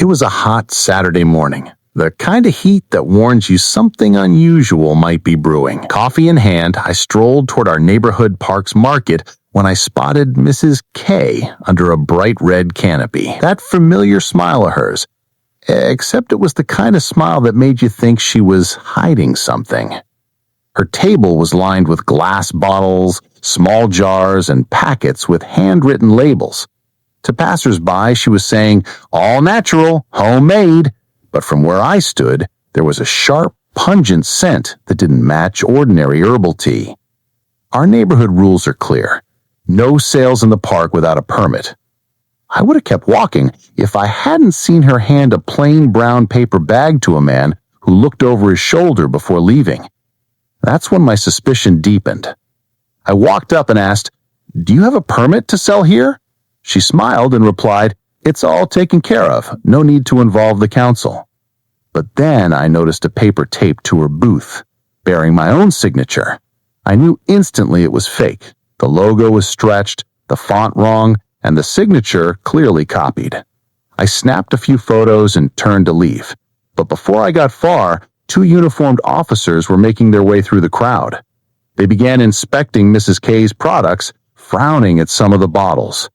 It was a hot Saturday morning, the kind of heat that warns you something unusual might be brewing. Coffee in hand, I strolled toward our neighborhood park's market when I spotted Mrs. K under a bright red canopy. That familiar smile of hers, except it was the kind of smile that made you think she was hiding something. Her table was lined with glass bottles, small jars, and packets with handwritten labels. To passers-by, she was saying, "All natural, homemade," but from where I stood, there was a sharp, pungent scent that didn't match ordinary herbal tea. Our neighborhood rules are clear. No sales in the park without a permit. I would have kept walking if I hadn't seen her hand a plain brown paper bag to a man who looked over his shoulder before leaving. That's when my suspicion deepened. I walked up and asked, "Do you have a permit to sell here?" She smiled and replied, "It's all taken care of. No need to involve the council." But then I noticed a paper taped to her booth, bearing my own signature. I knew instantly it was fake. The logo was stretched, the font wrong, and the signature clearly copied. I snapped a few photos and turned to leave. But before I got far, two uniformed officers were making their way through the crowd. They began inspecting Mrs. K's products, frowning at some of the bottles.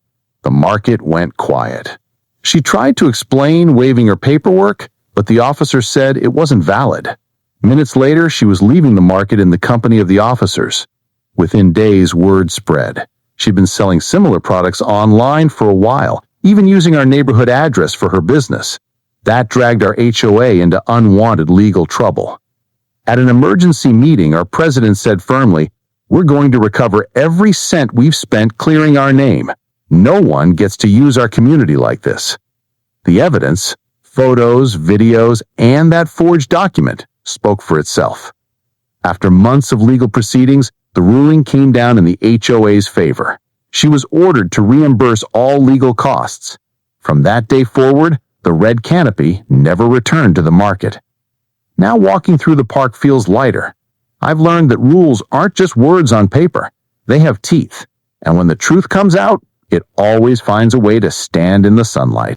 The market went quiet. She tried to explain, waving her paperwork, but the officer said it wasn't valid. Minutes later, she was leaving the market in the company of the officers. Within days, word spread. She'd been selling similar products online for a while, even using our neighborhood address for her business. That dragged our HOA into unwanted legal trouble. At an emergency meeting, our president said firmly, "We're going to recover every cent we've spent clearing our name. No one gets to use our community like this." The evidence, photos, videos, and that forged document spoke for itself. After months of legal proceedings, the ruling came down in the HOA's favor. She was ordered to reimburse all legal costs. From that day forward, the red canopy never returned to the market. Now walking through the park feels lighter. I've learned that rules aren't just words on paper. They have teeth. And when the truth comes out, it always finds a way to stand in the sunlight.